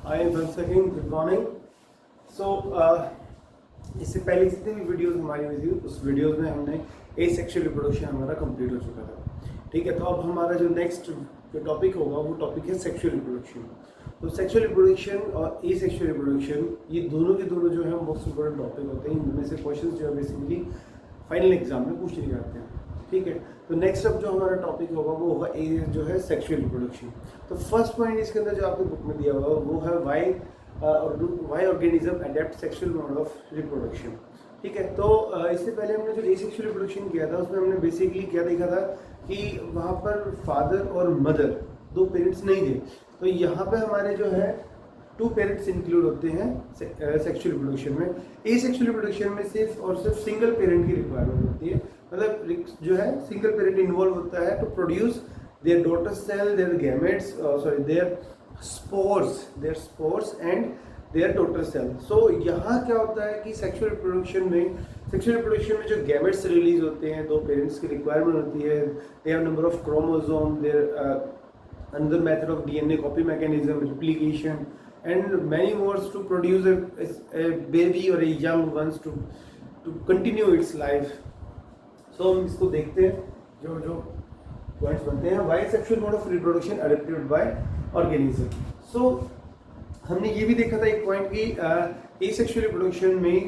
I am once again good morning. So इससे पहले जितनी भी वीडियोस हमारी हुई थी उस वीडियोस में हमने ए सेक्शुअल रिप्रोडक्शन हमारा कंप्लीट हो चुका था। ठीक है, तो अब हमारा जो नेक्स्ट जो टॉपिक होगा वो टॉपिक है सेक्शुअल रिप्रोडक्शन। तो सेक्शुअल रिप्रोडक्शन और ए सेक्शुअल रिप्रोडक्शन ये दोनों के दोनों जो है मोस्ट इंपॉर्टेंट टॉपिक होते हैं। इनमें से क्वेश्चन जो है बेसिकली फाइनल एग्जाम में पूछ लिए जाते हैं। ठीक है, तो नेक्स्ट अब जो हमारा टॉपिक होगा वो होगा ए जो है सेक्शुअल रिप्रोडक्शन। तो फर्स्ट पॉइंट इसके अंदर जो आपको बुक में दिया हुआ वो है why organism adopt sexual mode of reproduction. ठीक है, तो इससे पहले हमने जो ए सेक्शुअल रिप्रोडक्शन किया था उसमें हमने बेसिकली क्या देखा था कि वहाँ पर फादर और मदर दो पेरेंट्स नहीं थे। तो यहाँ पे हमारे जो है टू पेरेंट्स इंक्लूड होते हैं सेक्शुअल रिप्रोडक्शन में। ए सेक्शुअल रिप्रोडक्शन में सिर्फ और सिर्फ सिंगल पेरेंट की रिक्वायरमेंट होती है, मतलब जो है सिंगल पेरेंट इन्वॉल्व होता है to produce their daughter cell, their gametes, their spores and their daughter cell. So यहाँ क्या होता है कि सेक्शुअल रिप्रोडक्शन में जो गैमेट्स रिलीज होते हैं दो पेरेंट्स की रिक्वायरमेंट होती है। They have number of chromosome, there another method of DNA copy mechanism, replication and many more to produce a baby or a young ones to continue its life. So हम इसको देखते हैं जो जो points बनते हैं। Why sexual mode of reproduction adapted by organism. So हमने ये भी देखा था एक पॉइंट कि एसेक्सुअल रिप्रोडक्शन में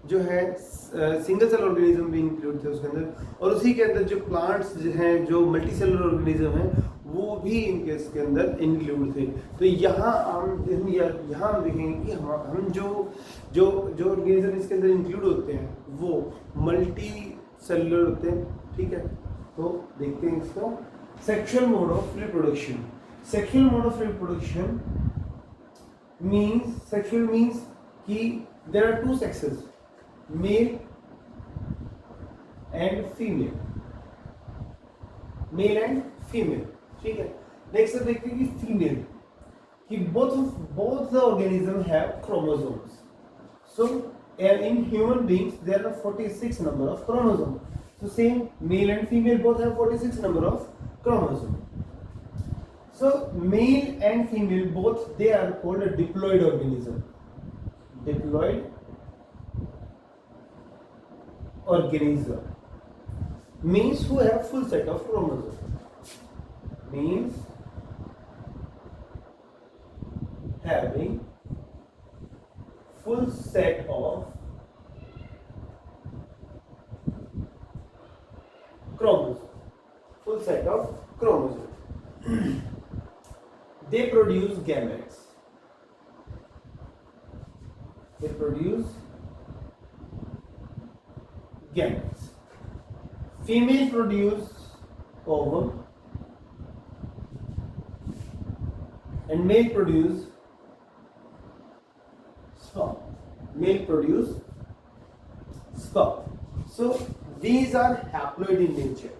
जो है सिंगल सेल ऑर्गेनिज्म भी इंक्लूड थे उसके अंदर, और उसी के अंदर जो प्लांट्स हैं जो मल्टी सेलुलर ऑर्गेनिज्म हैं वो भी इनके इसके अंदर इंक्लूड थे। तो यहाँ हम देखेंगे कि हम जो ऑर्गेनिज्म इसके अंदर इंक्लूड होते हैं वो मल्टी सेलुलर होते हैं। ठीक है, तो देखते हैं इसको। Sexual mode of reproduction. Sexual mode of reproduction means कि there are two sexes, male and female. ठीक है, नेक्स्ट देखते हैं कि फीमेल कि both the organism have chromosomes. So in human beings there are 46 number of chromosomes. So same male and female both have 46 number of chromosomes. So male and female both they are called a diploid organism. Diploid organism means who have full set of chromosomes. Means having full set of chromosomes. They produce gametes. Female produce ovum and male produce sperm. So these are haploid in nature.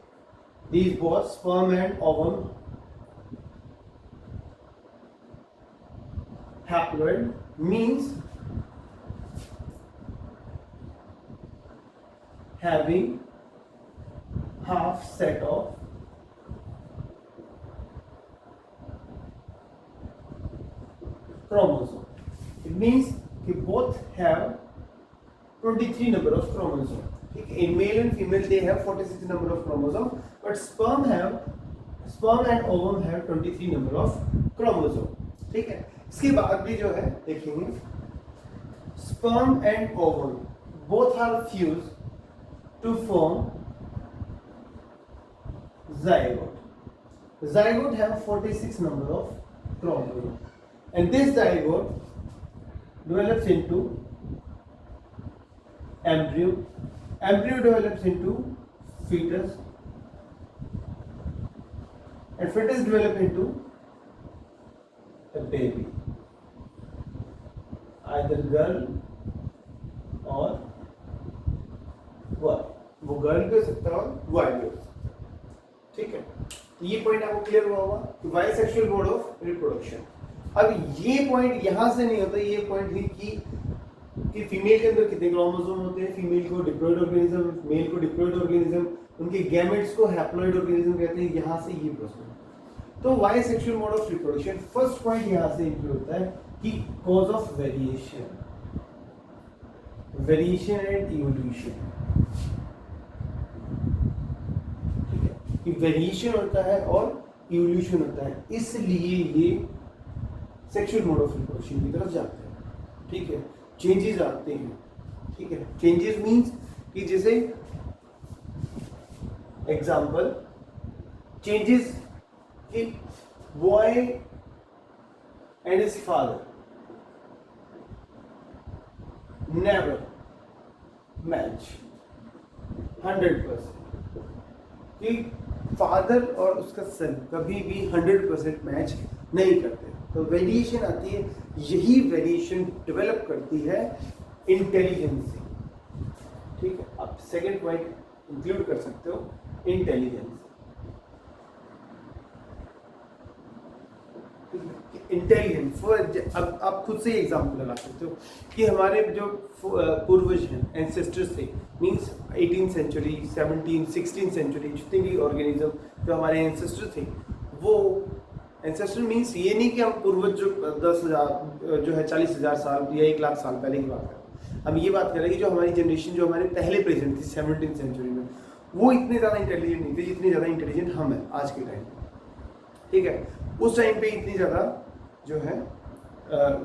These both sperm and ovum. Haploid means having half set of chromosome. It means कि both have 23 number of chromosome. In male and female they have 46 number of chromosome, but sperm and ovum have 23 number of chromosome. ठीक है, इसके बाद भी जो है देखेंगे sperm and ovum both are fused to form zygote. Zygote have 46 number of chromosome. And this zygote develops into embryo. Embryo develops into fetus, and fetus develop into a baby, either girl or boy. वो girl भी हो सकता है और boy भी हो सकता है। ठीक है, तो ये पॉइंट आपको क्लियर हुआ होगा कि why sexual mode of reproduction. अब ये पॉइंट यहां से नहीं होता, ये पॉइंट ही कि फीमेल के अंदर कितने क्रोमोसोम होते हैं, फीमेल को डिप्लॉइड ऑर्गेनिज्म, मेल को डिप्लॉइड ऑर्गेनिज्म, उनके गैमेट्स को हैप्लॉइड ऑर्गेनिज्म कहते हैं। यहां से ये प्रश्न तो why sexual mode of reproduction, first point यहां से इंक्लूड होता है कि cause of variation, variation and evolution, ठीक है, कि वेरिएशन होता है और इवोल्यूशन होता है, इसलिए ये सेक्सुअल मोड ऑफ रिप्रोडक्शन की तरफ जाते हैं, ठीक है, चेंजेस आते हैं, ठीक है, चेंजेस मींस कि जैसे एग्जांपल चेंजेस कि boy and his father never match 100%, कि फादर और उसका सन कभी भी 100% मैच नहीं करते, तो वेरिएशन आती है, यही वेरिएशन डेवलप करती है इंटेलिजेंस से, ठीक है। आप सेकंड पॉइंट इंक्लूड कर सकते हो इंटेलिजेंस, इंटेलिजेंस। अब आप खुद से एग्जांपल लगा सकते हो कि हमारे जो पूर्वज हैं, एंसेस्टर्स थे, means 18th century, 17th 16th century, जितने भी ऑर्गेनिज्म जो हमारे एंसेस्टर थे, वो एंसेस्टर मींस ये नहीं कि हम पूर्वज जो 10,000 जो है 40,000 साल या 1 लाख साल पहले की बात करें, हम ये बात कर रहे हैं कि जो हमारी जनरेशन जो हमारे पहले प्रेजेंट थी 17th सेंचुरी में, वो इतने ज़्यादा इंटेलिजेंट नहीं थे जितने ज़्यादा इंटेलिजेंट हम हैं आज के टाइम, ठीक है। उस टाइम पे इतनी ज़्यादा जो है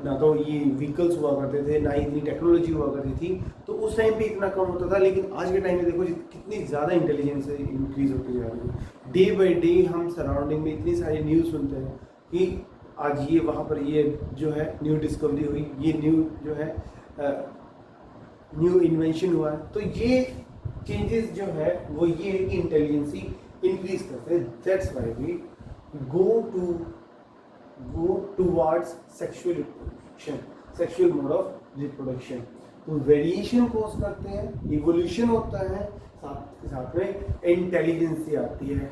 ना तो ये व्हीकल्स हुआ करते थे, ना इतनी टेक्नोलॉजी हुआ करती थी, तो उस टाइम पे इतना कम होता था, लेकिन आज के टाइम में देखो कितनी ज़्यादा इंटेलिजेंस इंक्रीज होती जा रही है। डे बाई डे हम सराउंडिंग में इतनी सारी न्यूज़ सुनते हैं कि आज ये वहाँ पर ये जो है न्यू डिस्कवरी हुई, ये न्यू जो है न्यू इन्वेंशन हुआ है, तो ये चेंजेस जो है वो ये है कि इंटेलिजेंसी इंक्रीज करते हैं। That's why we go towards sexual reproduction, sexual mode of reproduction। तो वेरिएशन कोज करते हैं, इवोल्यूशन होता है, साथ में इंटेलिजेंसी आती है।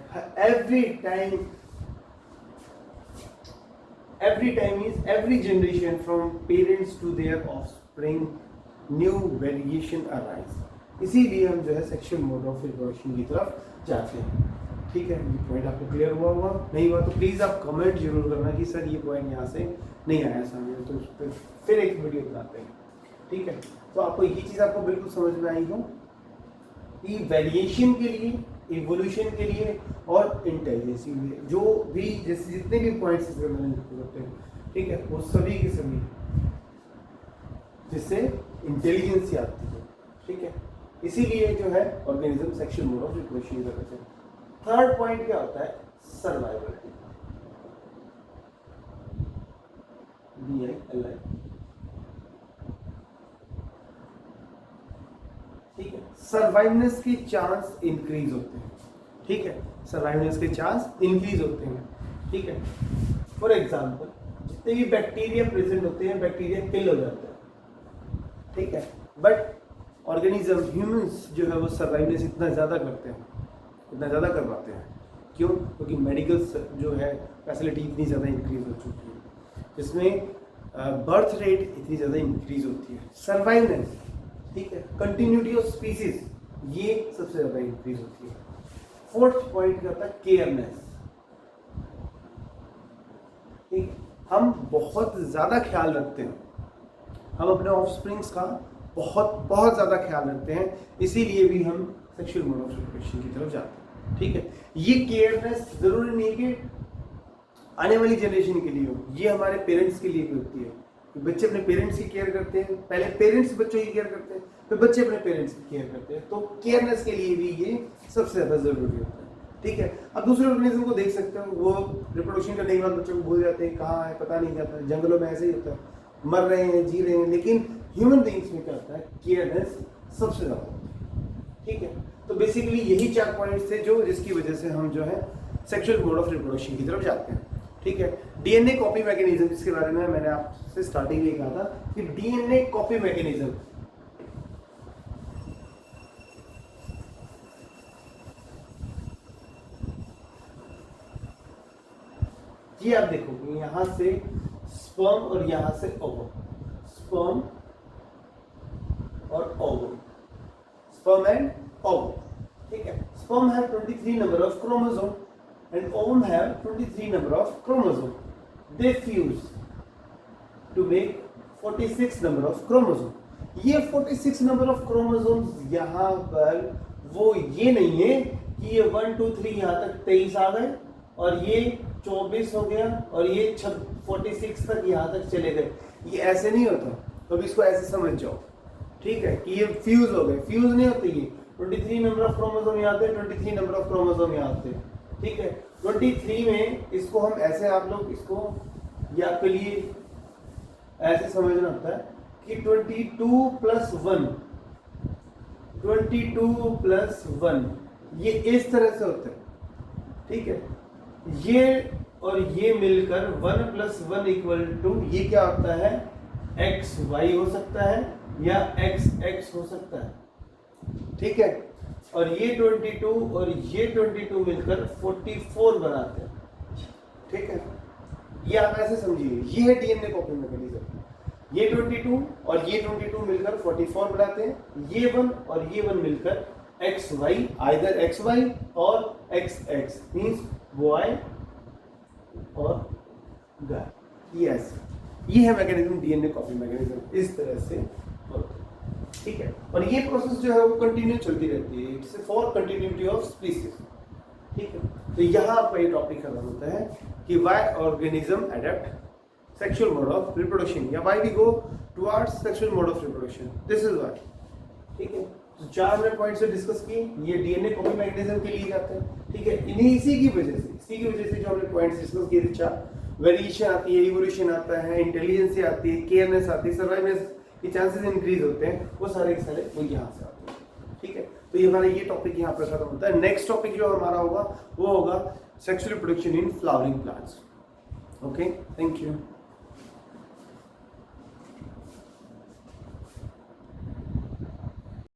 every generation from parents to their offspring new variation arise, इसीलिए हम जो है सेक्सुअल मोड ऑफ रिप्रोडक्शन की तरफ जाते हैं, ठीक है। ये पॉइंट आपको क्लियर हुआ नहीं हुआ तो प्लीज़ आप कमेंट जरूर करना कि सर ये पॉइंट यहाँ से नहीं आया समझ, तो उस पर फिर एक वीडियो बनाते हैं, ठीक है। तो आपको ये चीज़ आपको बिल्कुल समझ में आई हो कि वेरिएशन के लिए, इवोल्यूशन के लिए और इंटेलिजेंस के लिए जो भी जैसे जितने भी पॉइंट्स इसमें मैंने होते हैं, ठीक है, वो सभी के सभी जिससे इंटेलिजेंस आती है, ठीक है। इसीलिए जो है organism sexual mode of reproduction करते हैं। थर्ड पॉइंट क्या होता है? सर्वाइवल। DILI, ठीक है। सर्वाइवनेस के चांस इंक्रीज होते हैं, ठीक है, सर्वाइवनेस के चांस इंक्रीज होते हैं, ठीक है। फॉर एग्जांपल जितने भी बैक्टीरिया प्रेजेंट होते हैं, बैक्टीरिया किल हो जाते हैं, ठीक है, बट ऑर्गेनिज्म ह्यूमंस जो है वो सर्वाइवनेस इतना ज़्यादा करते हैं, इतना ज़्यादा कर पाते हैं, क्यों? क्योंकि मेडिकल जो है फैसिलिटी इतनी ज़्यादा इंक्रीज हो चुकी है, जिसमें बर्थ रेट इतनी ज़्यादा इंक्रीज होती है, सर्वाइवनेस, ठीक है, कंटिन्यूटी ऑफ स्पीसीज, ये सबसे ज़्यादा इंक्रीज होती है। फोर्थ पॉइंट क्या होता है? केयरनेस, ठीक, हम बहुत ज़्यादा ख्याल रखते हैं, हम अपने ऑफस्प्रिंग्स का बहुत ज़्यादा ख्याल रखते हैं, इसीलिए भी हम सेक्सुअल मोड ऑफ रिप्रोडक्शन की तरफ जाते हैं, ठीक है। ये केयरनेस जरूरी नहीं कि आने वाली जनरेशन के लिए हो, ये हमारे पेरेंट्स के लिए भी होती है। बच्चे अपने पेरेंट्स की केयर करते हैं, पहले पेरेंट्स बच्चों की केयर करते हैं, फिर बच्चे अपने पेरेंट्स की केयर करते हैं, तो केयरनेस के लिए भी ये सबसे ज़्यादा जरूरी होता है, ठीक है। अब दूसरे ऑर्गेनिज्म को देख सकते हो, वो रिप्रोडक्शन करने के बाद बच्चों को भूल जाते हैं, कहाँ है पता नहीं जाता, जंगलों में ऐसे ही होता है, मर रहे हैं, जी रहे हैं, लेकिन ह्यूमन बीइंग्स में क्या होता है? केयरनेस सबसे ज़्यादा होती है, ठीक है। तो बेसिकली यही 4 पॉइंट्स थे जो जिसकी वजह से हम जो है सेक्सुअल मोड ऑफ रिप्रोडक्शन की तरफ जाते हैं, ठीक है। डीएनए कॉपी मैकेनिज्म, जिसके बारे में मैंने आपसे स्टार्टिंग में कहा था कि डीएनए कॉपी मैकेनिज्म, ये आप देखोगे यहां से स्पर्म और यहां से ओवम, स्पर्म और ओवम, स्पर्म एंड ओवम, ठीक है। स्पर्म है 23 number of chromosome, and ovum have 23 number of chromosome. They fuse to make 46 number of chromosome. ये 46 नंबर ऑफ क्रोमोसोम्स यहाँ पर वो ये नहीं है कि ये 1 2 3 यहाँ तक 23 आ गए और ये 24 हो गया और ये 46 तक यहाँ तक चले गए, ये ऐसे नहीं होता। तो अब इसको ऐसे समझ जाओ, ठीक है, कि ये फ्यूज हो गए। फ्यूज नहीं होते, ये 23 नंबर ऑफ क्रोमोसोम यहाँ आते, 23 नंबर ऑफ क्रोमोसोम यहाँ आते, ठीक है। 23 में इसको हम ऐसे, आप लोग इसको ये आपके लिए ऐसे समझना होता है कि 22 प्लस 1, 22 प्लस 1 ये इस तरह से होता है, ठीक है। ये और ये मिलकर 1 प्लस 1 इक्वल टू, ये क्या होता है, एक्स वाई हो सकता है या एक्स एक्स हो सकता है, ठीक है। और ये 22 और ये 22 मिलकर 44 बनाते हैं, ठीक है। ये आप ऐसे समझिए, ये है डीएनए कॉपी मैकेनिज्म। ये 22 और ये 22 मिलकर 44 बनाते हैं, ये 1 और ये 1 मिलकर X Y, either X Y और एक्स एक्स मीन्स बॉय और गर्ल, यस। ये है मैकेनिज्म, डीएनए कॉपी मैकेनिज्म, इस तरह से होता है, ठीक है। और ये प्रोसेस जो है वो कंटिन्यू चलती रहती है, it's for continuity of species, ठीक है। तो यहाँ पर ये टॉपिक खत्म होता है कि why organism adopt sexual mode of reproduction या why we go towards sexual mode of reproduction, this is why, ठीक है। तो 4 हमने पॉइंट से डिस्कस किए, ये डीएनए कॉपी मैकेनिज्म के लिए जाते हैं, ठीक है। इन्हीं इसी की वजह से जो हमने पॉइंट्स डिस्कस किए थे 4, वेरिएशन आती है, इवोल्यूशन आता है, इंटेलिजेंस आती है, केयरनेस आती है, सर्वाइवनेस के चांसेस इंक्रीज होते हैं, वो सारे के सारे वो यहाँ से आते हैं, ठीक है। तो ये हमारा ये टॉपिक यहाँ पर खत्म होता है। नेक्स्ट टॉपिक जो हमारा होगा वो होगा sexual reproduction in flowering plants. Okay, thank you.